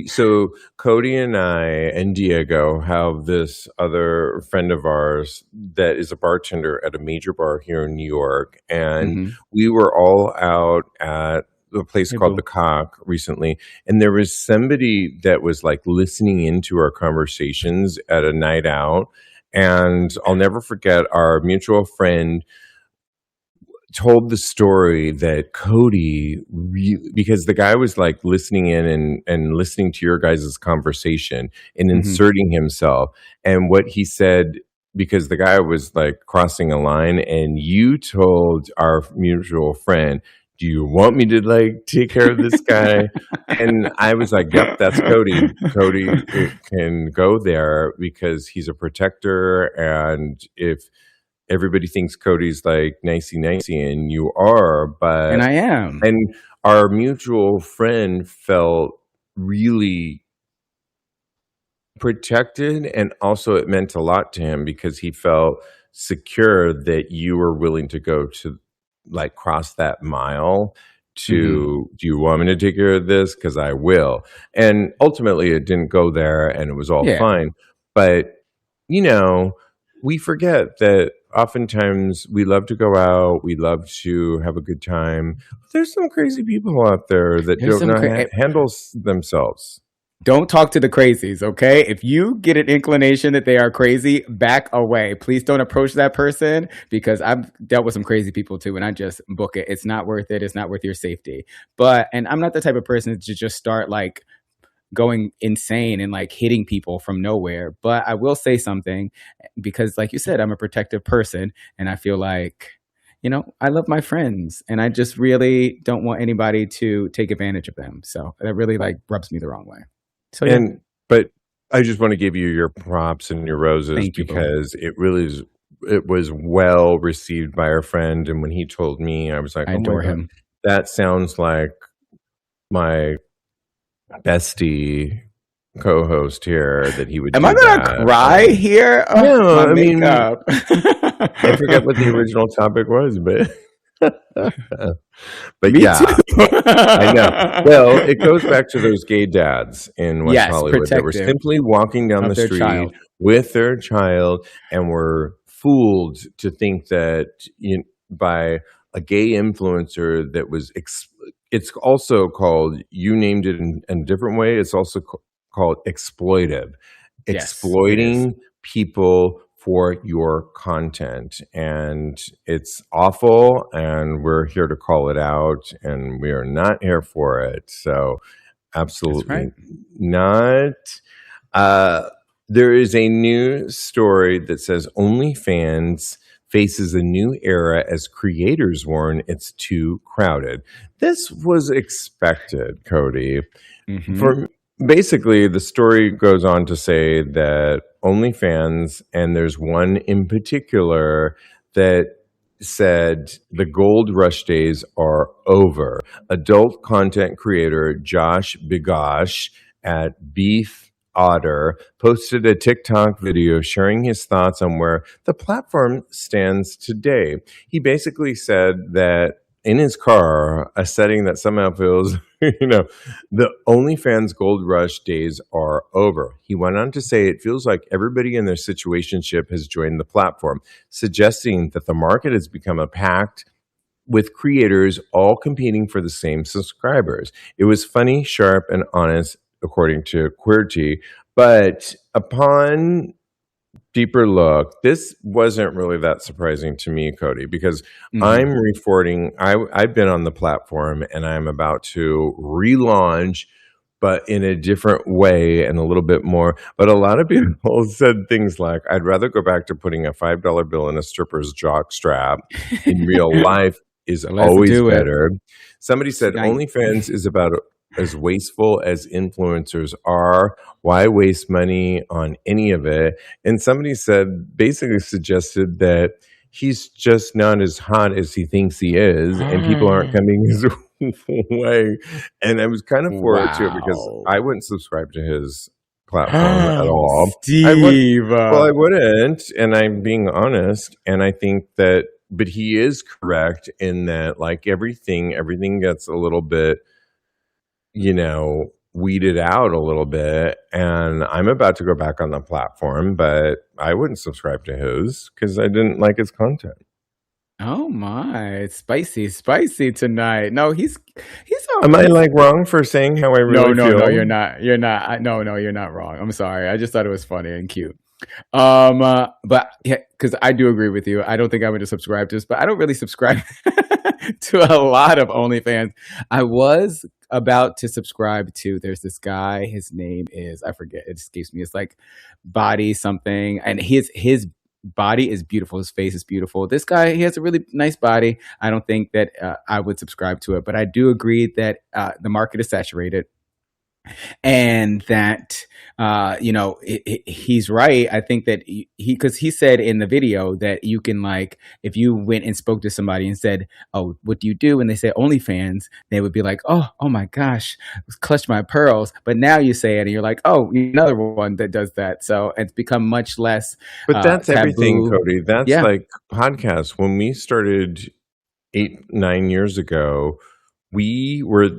S6: So Cody and I and Diego have this other friend of ours that is a bartender at a major bar here in New York. And we were all out at a place called The Cock recently. And there was somebody that was listening into our conversations at a night out. And I'll never forget, our mutual friend told the story that Cody, because the guy was listening in and listening to your guys' conversation and inserting himself. And what he said, because the guy was crossing a line, and you told our mutual friend, do you want me to take care of this guy? And I was like, yep, that's Cody. Cody can go there because he's a protector. And if everybody thinks Cody's nicey, and you are,
S7: and I am.
S6: And our mutual friend felt really protected, and also it meant a lot to him because he felt secure that you were willing to go to like cross that mile to do you want me to take care of this, because I will. And ultimately it didn't go there and it was all
S7: Yeah.
S6: fine, but you know, we forget that oftentimes we love to go out, we love to have a good time. There's some crazy people out there that
S7: There's
S6: don't
S7: some
S6: know handle themselves.
S7: Don't talk to the crazies, okay? If you get an inclination that they are crazy, back away. Please don't approach that person, because I've dealt with some crazy people too, and I just book it. It's not worth it. It's not worth your safety. And I'm not the type of person to just start like going insane and like hitting people from nowhere. But I will say something, because like you said, I'm a protective person, and I feel like, I love my friends, and I just really don't want anybody to take advantage of them. So that really like rubs me the wrong way. So yeah.
S6: But I just want to give you your props and your roses.
S7: Thank you,
S6: because it was well received by our friend. And when he told me, I was like,
S7: I
S6: oh
S7: adore
S6: my God,
S7: him.
S6: that sounds like my bestie co-host here, that he would
S7: Am
S6: do
S7: I gonna
S6: that.
S7: cry here? Oh,
S6: No,
S7: my
S6: I mean,
S7: makeup.
S6: I forget what the original topic was, but but
S7: Me
S6: yeah,
S7: too.
S6: I know. Well, it goes back to those gay dads in West
S7: Yes,
S6: Hollywood that were
S7: protective
S6: simply walking down
S7: of
S6: the
S7: their
S6: street
S7: child.
S6: with their child and were fooled to think that by a gay influencer that was it's also called, you named it in a different way, it's also called exploitive.
S7: Yes, it is.
S6: Exploiting people for your content, and it's awful, and we're here to call it out, and we are not here for it. So absolutely
S7: right.
S6: not. There is a new story that says OnlyFans faces a new era as creators warn it's too crowded. This was expected, Cody. For basically, the story goes on to say that OnlyFans, and there's one in particular that said the gold rush days are over. Adult content creator Josh Bigosh at Beef Otter posted a TikTok video sharing his thoughts on where the platform stands today. He basically said that in his car, a setting that somehow feels, the OnlyFans gold rush days are over. He went on to say it feels like everybody in their situationship has joined the platform, suggesting that the market has become a pact with creators all competing for the same subscribers. It was funny, sharp, and honest, according to QWERTY, but upon deeper look, this wasn't really that surprising to me, Cody, because I'm reporting, I've been on the platform and I'm about to relaunch, but in a different way and a little bit more. But a lot of people said things like, I'd rather go back to putting a $5 bill in a stripper's jock strap. In real life is always better. Somebody said OnlyFans is about as wasteful as influencers are. Why waste money on any of it? And somebody basically suggested that he's just not as hot as he thinks he is, and people aren't coming his way. And I was kind of forward to it because I wouldn't subscribe to his platform at all.
S7: Steve.
S6: I wouldn't, and I'm being honest. And I think that, but he is correct in that, like everything gets a little bit, weeded out a little bit. And I'm about to go back on the platform, but I wouldn't subscribe to his because I didn't like his content.
S7: Oh my, spicy tonight. No, he's
S6: Am I like wrong for saying how I really feel?
S7: No, you're not. You're not. No, you're not wrong. I'm sorry. I just thought it was funny and cute. But yeah, because I do agree with you. I don't think I would subscribe to this, but I don't really subscribe to a lot of OnlyFans. I was about to subscribe to, there's this guy, his name is, I forget, it escapes me. It's like Body something, and his body is beautiful. His face is beautiful. This guy, he has a really nice body. I don't think that I would subscribe to it, but I do agree that the market is saturated. And that he's right. I think that because he said in the video that you can, like, if you went and spoke to somebody and said, oh, what do you do, and they say OnlyFans, they would be like, oh my gosh, clutch my pearls. But now you say it and you're like, oh, another one that does that. So it's become much less
S6: But that's everything,
S7: taboo.
S6: Cody. That's
S7: Yeah.
S6: like podcasts. When we started 8-9 years ago, we were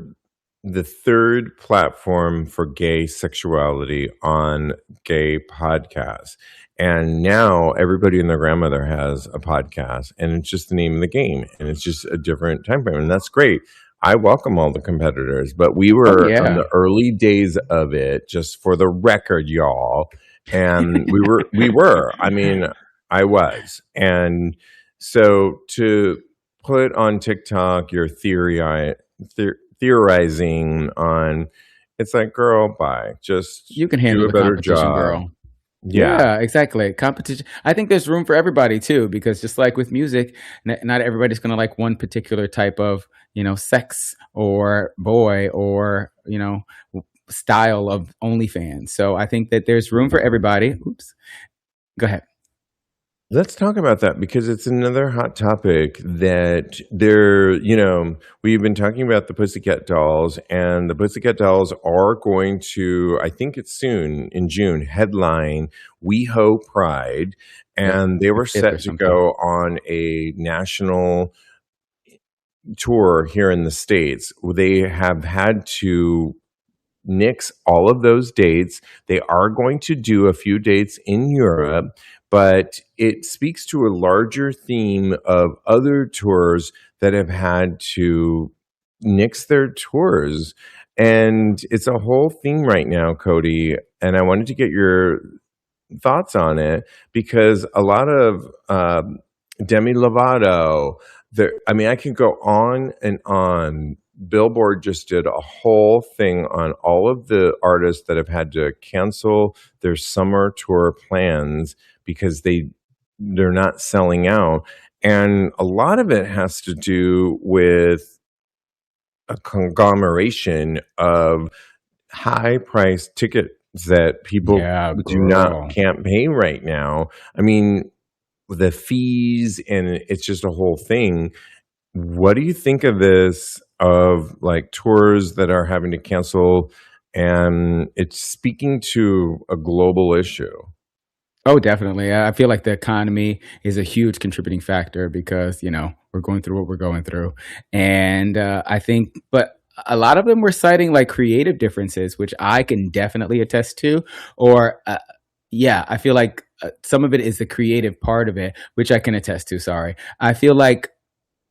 S6: the third platform for gay sexuality on gay podcasts. And now everybody and their grandmother has a podcast, and it's just the name of the game, and it's just a different time frame, and that's great. I welcome all the competitors, but we
S7: Oh
S6: were on
S7: yeah.
S6: the early days of it, just for the record, y'all. And we were. I mean, I was. And so to put on TikTok your theorizing on, it's like, girl, bye. Just
S7: You can
S6: do
S7: handle
S6: a
S7: the
S6: better
S7: competition,
S6: job.
S7: girl.
S6: Yeah.
S7: Yeah, exactly. Competition. I think there's room for everybody too, because just like with music, not everybody's going to like one particular type of, sex or boy or, style of OnlyFans. So I think that there's room for everybody. Oops. Go ahead.
S6: Let's talk about that, because it's another hot topic that we've been talking about the Pussycat Dolls, and the Pussycat Dolls are going to, I think it's soon in June, headline WeHo Pride,
S7: Yep.
S6: and they were
S7: The 5th or
S6: set to
S7: something.
S6: go on a national tour here in the States. They have had to nix all of those dates. They are going to do a few dates in Europe, but it speaks to a larger theme of other tours that have had to nix their tours. And it's a whole thing right now, Cody. And I wanted to get your thoughts on it, because a lot of Demi Lovato, I can go on and on. Billboard just did a whole thing on all of the artists that have had to cancel their summer tour plans because they're not selling out. And a lot of it has to do with a conglomeration of high priced tickets that people
S7: Yeah,
S6: can't
S7: girl.
S6: pay right now. I mean, the fees, and it's just a whole thing. What do you think of this, of like tours that are having to cancel, and it's speaking to a global issue?
S7: Oh, definitely. I feel like the economy is a huge contributing factor because, we're going through what we're going through. And I think, but a lot of them were citing like creative differences, which I can definitely attest to. Or, yeah, I feel like some of it is the creative part of it, which I can attest to. Sorry. I feel like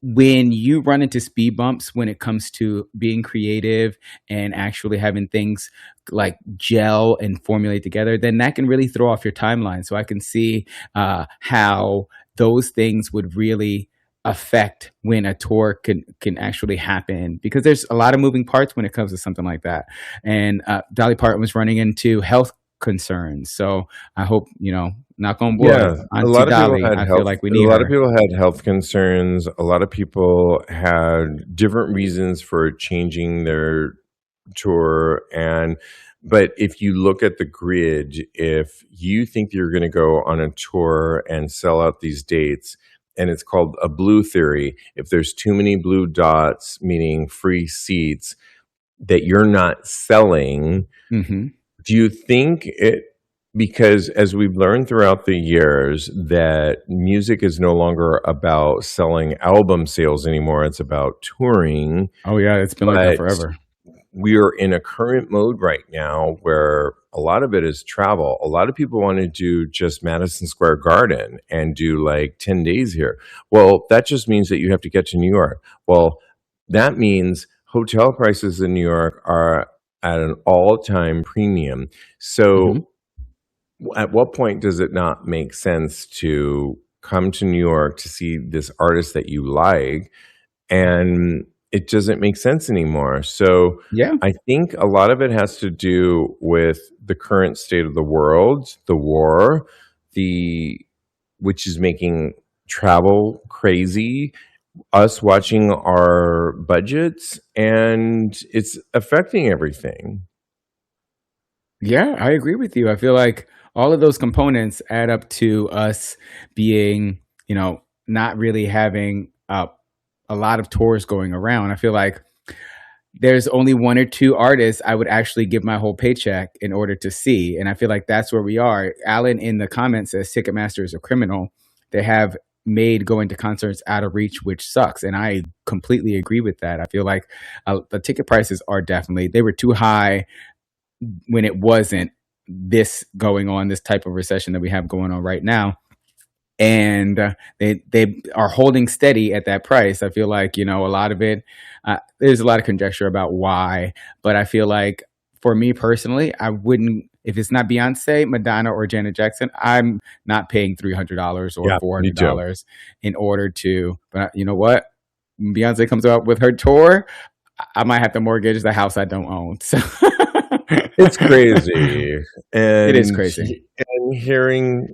S7: when you run into speed bumps when it comes to being creative and actually having things like gel and formulate together, then that can really throw off your timeline. So I can see how those things would really affect when a tour can actually happen, because there's a lot of moving parts when it comes to something like that. And Dolly Parton was running into health concerns. So I hope, knock on wood,
S6: Yeah, a
S7: Auntie
S6: lot of people
S7: Dolly,
S6: had
S7: I feel like we need
S6: a lot of
S7: her.
S6: people had health concerns. A lot of people had different reasons for changing their tour. But if you look at the grid, if you think you're going to go on a tour and sell out these dates, and it's called a blue theory, if there's too many blue dots, meaning free seats, that you're not selling,
S7: Hmm.
S6: do you think it, because as we've learned throughout the years that music is no longer about selling album sales anymore, it's about touring.
S7: Oh yeah, it's been like that
S6: But
S7: forever.
S6: we are in a current mode right now where a lot of it is travel. A lot of people want to do just Madison Square Garden and do like 10 days here. Well, that just means that you have to get to New York. Well, that means hotel prices in New York are at an all-time premium.
S7: Hmm.
S6: So at what point does it not make sense to come to New York to see this artist that you like, and it doesn't make sense anymore? So
S7: Yeah.
S6: I think a lot of it has to do with the current state of the world, the war, which is making travel crazy, us watching our budgets, and it's affecting everything.
S7: Yeah, I agree with you. I feel like all of those components add up to us being, not really having a lot of tours going around. I feel like there's only one or two artists I would actually give my whole paycheck in order to see. And I feel like that's where we are. Alan in the comments says Ticketmaster is a criminal. They have made going to concerts out of reach, which sucks. And I completely agree with that. I feel like the ticket prices they were too high when it wasn't this going on, this type of recession that we have going on right now. And they are holding steady at that price. I feel like, a lot of it, there's a lot of conjecture about why, but I feel like for me personally, I wouldn't, if it's not Beyonce, Madonna, or Janet Jackson, I'm not paying $300 or $400 in order to, but you know what? When Beyonce comes out with her tour, I might have to mortgage the house I don't own. So
S6: It's crazy. And
S7: it is crazy.
S6: And hearing,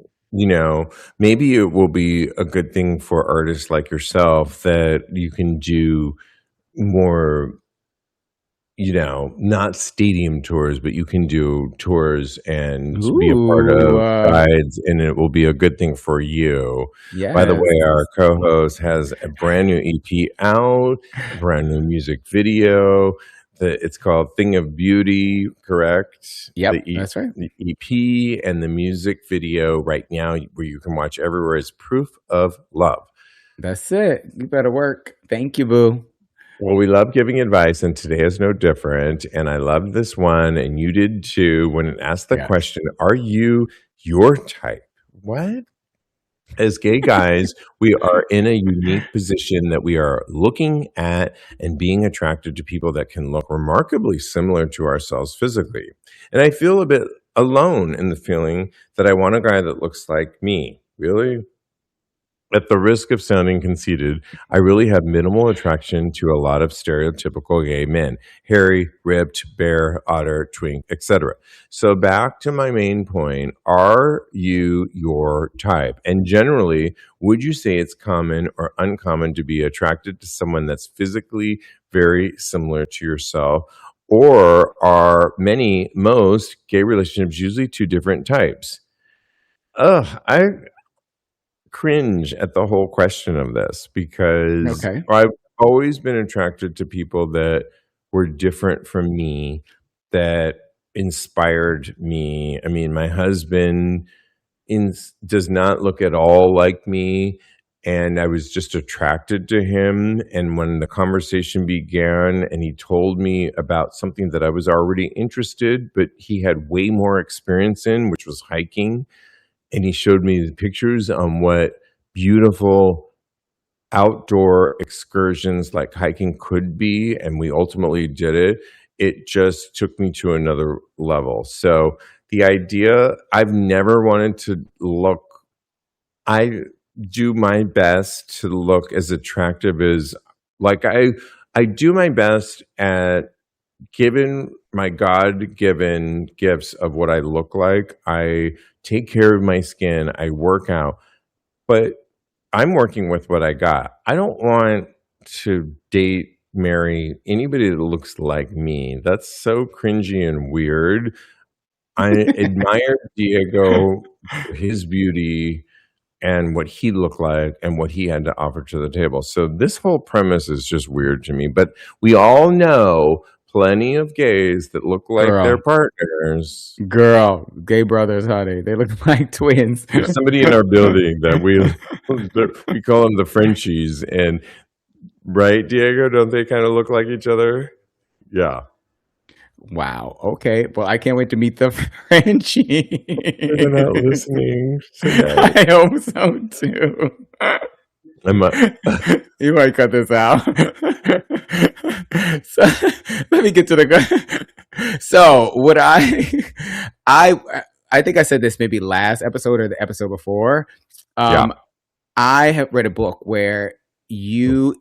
S6: maybe it will be a good thing for artists like yourself that you can do more, not stadium tours, but you can do tours and be a part of guides, and it will be a good thing for you. By the way, our co-host has a brand new EP out, a brand new music video. It's called Thing of Beauty, correct?
S7: Yep, that's right.
S6: The EP and the music video right now, where you can watch everywhere, is Proof of Love.
S7: That's it. You better work. Thank you, boo.
S6: Well, we love giving advice, and today is no different. And I loved this one, and you did too, when it asked the question, are you your type? What? As gay guys, we are in a unique position that we are looking at and being attracted to people that can look remarkably similar to ourselves physically. And I feel a bit alone in the feeling that I want a guy that looks like me. Really? At the risk of sounding conceited, I really have minimal attraction to a lot of stereotypical gay men: hairy, ripped, bear, otter, twink, etc. So back to my main point, are you your type? And generally, would you say it's common or uncommon to be attracted to someone that's physically very similar to yourself? Or are most gay relationships usually two different types? I cringe at the whole question of this, because I've always been attracted to people that were different from me, that inspired me. I mean, my husband does not look at all like me, and I was just attracted to him. And when the conversation began and he told me about something that I was already interested, but he had way more experience in, which was hiking, and he showed me the pictures on what beautiful outdoor excursions like hiking could be, and we ultimately did it. It just took me to another level. So the idea, I've never wanted to look, I do my best to look as attractive as, like, I do my best at, given my God-given gifts of what I look like, I take care of my skin, I work out, but I'm working with what I got. I don't want to marry anybody that looks like me. That's so cringy and weird. I admire Diego, his beauty, and what he looked like and what he had to offer to the table. So this whole premise is just weird to me. But we all know plenty of gays that look like their partners.
S7: Girl, gay brothers, honey. They look like twins.
S6: There's somebody in our building that we call them the Frenchies. And right, Diego, don't they kind of look like each other? Yeah.
S7: Wow. Okay. Well, I can't wait to meet the Frenchie.
S6: They're not listening tonight.
S7: I hope so too. You might cut this out. So let me get to the. So what I think I said this maybe last episode or the episode before. I have read a book where you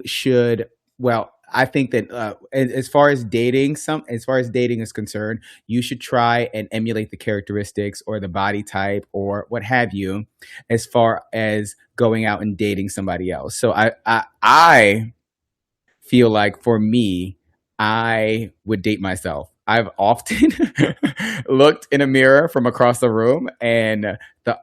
S7: should. Well, I think that as far as dating is concerned, you should try and emulate the characteristics or the body type or what have you, as far as going out and dating somebody else. So I feel like for me, I would date myself. I've often looked in a mirror from across the room and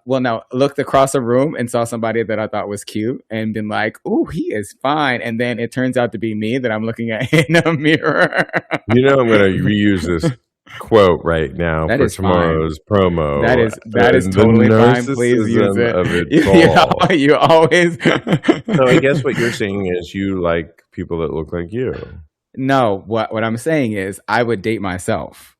S7: looked across a room and saw somebody that I thought was cute and been like, "Ooh, he is fine." And then it turns out to be me that I'm looking at in a mirror.
S6: You know, I'm going to reuse this quote right now
S7: That
S6: for
S7: is fine.
S6: tomorrow's promo.
S7: That is
S6: The
S7: totally fine. Please use
S6: narcissism
S7: it.
S6: of it all.
S7: You always.
S6: So I guess what you're saying is you like people that look like you.
S7: No, what I'm saying is I would date myself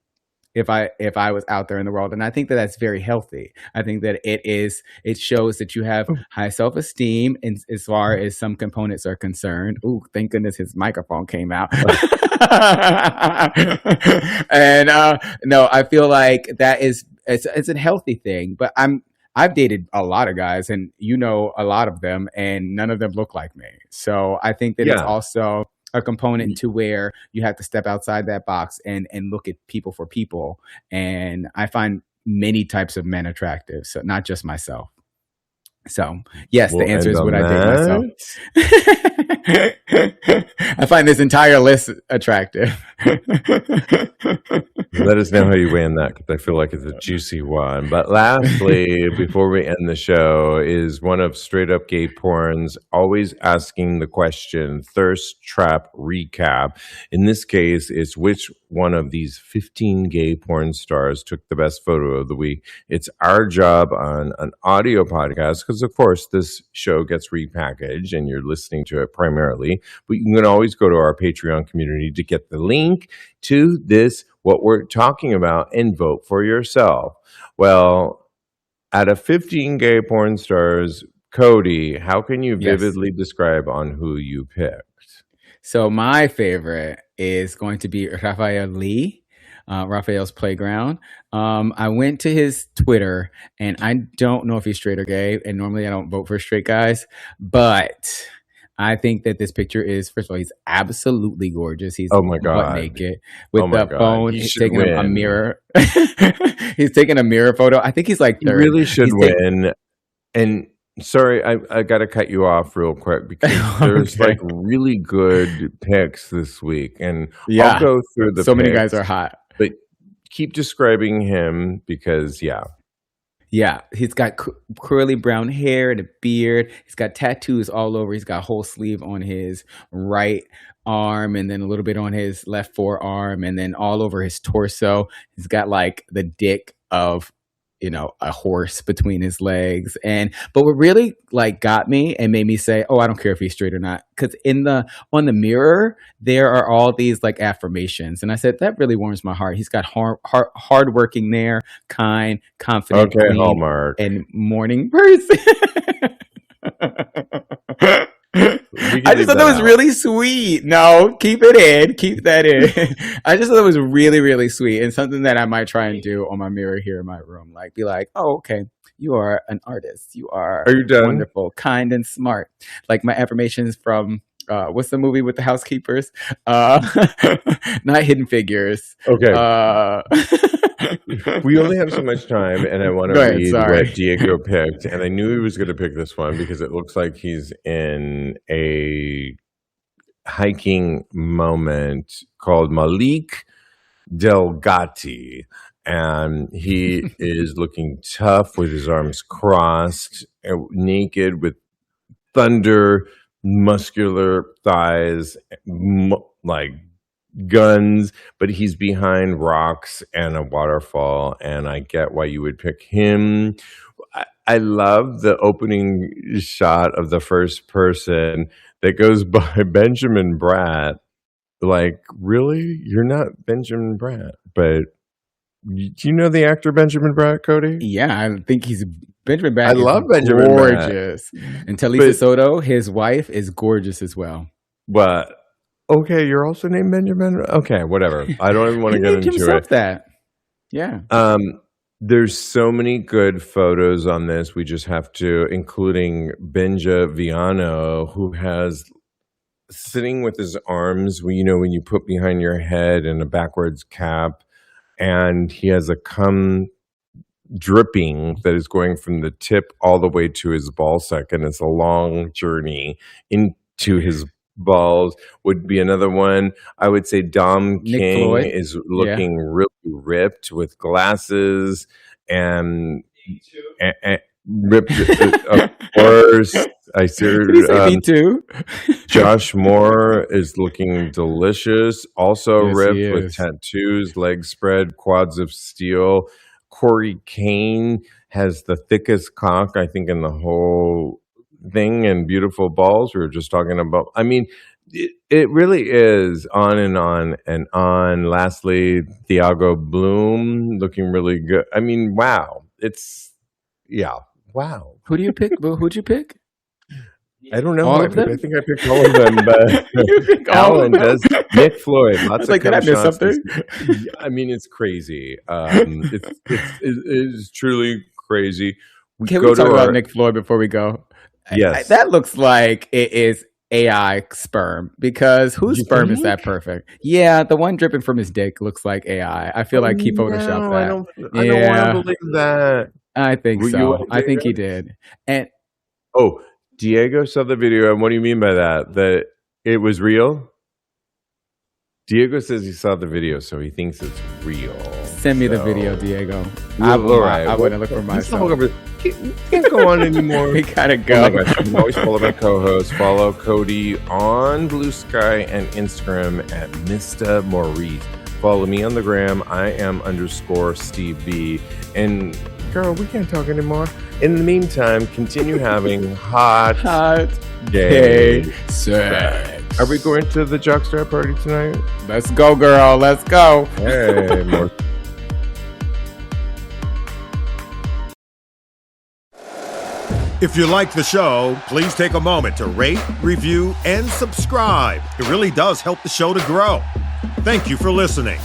S7: if I was out there in the world, and I think that that's very healthy. I think that it shows that you have high self-esteem as far as some components are concerned. Ooh, thank goodness his microphone came out. And no, I feel like it's a healthy thing. But I've dated a lot of guys, and you know a lot of them, and none of them look like me. So I think that it's also a component to where you have to step outside that box and look at people for people. And I find many types of men attractive, so not just myself. So yes, the answer is would I date myself? I find this entire list attractive.
S6: Let us know how you weigh in that, because I feel like it's a juicy one. But lastly, before we end the show, is one of Straight Up Gay Porn's always asking the question, thirst trap recap. In this case, it's which one of these 15 gay porn stars took the best photo of the week. It's our job on an audio podcast, because of course this show gets repackaged and you're listening to it primarily, but you can always go to our Patreon community to get the link to this, what we're talking about, and vote for yourself. Well, out of 15 gay porn stars, Cody, how can you vividly describe on who you picked?
S7: So my favorite is going to be Raphael Lee, Raphael's Playground. I went to his Twitter, and I don't know if he's straight or gay, and normally I don't vote for straight guys, but I think that this picture is, first of all, he's absolutely gorgeous. He's butt naked with the phone. He's taking a mirror. He's taking a mirror photo. I think he's like third.
S6: He really should win. And sorry, I got to cut you off real quick, because there's like really good picks this week. And I'll go through the
S7: many guys are hot.
S6: But keep describing him, because
S7: Yeah, he's got curly brown hair and a beard. He's got tattoos all over. He's got a whole sleeve on his right arm, and then a little bit on his left forearm, and then all over his torso. He's got like the dick of, a horse between his legs. But what really like got me and made me say, "Oh, I don't care if he's straight or not," because on the mirror there are all these like affirmations, and I said that really warms my heart. He's got hardworking there, kind, confident, clean,
S6: Hallmark,
S7: and morning person. I just thought that was really sweet. No, keep it in. Keep that in. I just thought it was really, really sweet, and something that I might try and do on my mirror here in my room. Like, be like, "Oh, okay, you are an artist. You are
S6: you done?
S7: Wonderful, kind, and smart." Like my affirmations from what's the movie with the housekeepers? Not Hidden Figures.
S6: Okay. We only have so much time, and I want to read what Diego picked. And I knew he was going to pick this one because it looks like he's in a hiking moment called Malik Delgatti. And he is looking tough with his arms crossed, naked with thunder, muscular thighs, like guns, but he's behind rocks and a waterfall, and I get why you would pick him. I love the opening shot of the first person that goes by Benjamin Bratt. Like, really? You're not Benjamin Bratt, but do you know the actor Benjamin Bratt, Cody?
S7: Yeah, I think he's Benjamin Bratt.
S6: I love Benjamin
S7: gorgeous. Bratt. And Talisa Soto, his wife, is gorgeous as well.
S6: But okay, you're also named Benjamin? Okay, whatever. I don't even want to get into
S7: himself
S6: it.
S7: That. Yeah.
S6: There's so many good photos on this. We just have to, including Benja Viano, who has sitting with his arms, when you put behind your head in a backwards cap, and he has a cum dripping that is going from the tip all the way to his ball sack, and it's a long journey into his balls would be another one. I would say Dom
S7: Nick
S6: King
S7: Floyd.
S6: is looking really ripped with glasses and ripped, of course. I see.
S7: Did he say me too?
S6: Josh Moore is looking delicious. Also
S7: Yes, he
S6: ripped with
S7: is.
S6: tattoos, legs spread, quads of steel. Corey Kane has the thickest cock, I think, in the whole thing, and beautiful balls. We were just talking about. I mean, it really is on and on and on. Lastly, Thiago Bloom looking really good. I mean, wow. Wow.
S7: Who do you pick? Who'd you pick?
S6: I don't know.
S7: All
S6: who I
S7: of
S6: picked.
S7: them?
S6: I think I picked all of them, but
S7: You pick all of
S6: Alan
S7: them?
S6: does. Nick Floyd,
S7: I
S6: lots
S7: was
S6: of
S7: like, did I
S6: cum
S7: miss
S6: shots.
S7: something?
S6: I mean, it's crazy. It's truly crazy.
S7: Can we talk about Nick Floyd before we go?
S6: Yes.
S7: That looks like it is AI sperm, because whose
S6: You
S7: sperm is
S6: think?
S7: that perfect? Yeah, the one dripping from his dick looks like AI. I feel like he photoshopped
S6: No,
S7: that.
S6: I don't want to believe that.
S7: I think
S6: Were you
S7: so.
S6: on
S7: I think he
S6: Diego?
S7: did. And
S6: Oh, Diego saw the video, and what do you mean by that? That it was real? Diego says he saw the video, so he thinks it's real.
S7: send me the video, Diego.
S6: All right.
S7: I wouldn't look for
S6: Let's not
S7: myself.
S6: look over- Can't go on anymore.
S7: We gotta
S6: Oh
S7: go.
S6: my gosh, you can always follow my co-host. Follow Cody on Blue Sky and Instagram at Mr. Maurice. Follow me on the gram. I am _Steve B. And girl, we can't talk anymore. In the meantime, continue having hot
S7: Gay
S6: day.
S7: sex.
S6: Are we going to the Jockstar party tonight?
S7: Let's go, girl. Let's go.
S6: Hey, more.
S8: If you like the show, please take a moment to rate, review, and subscribe. It really does help the show to grow. Thank you for listening.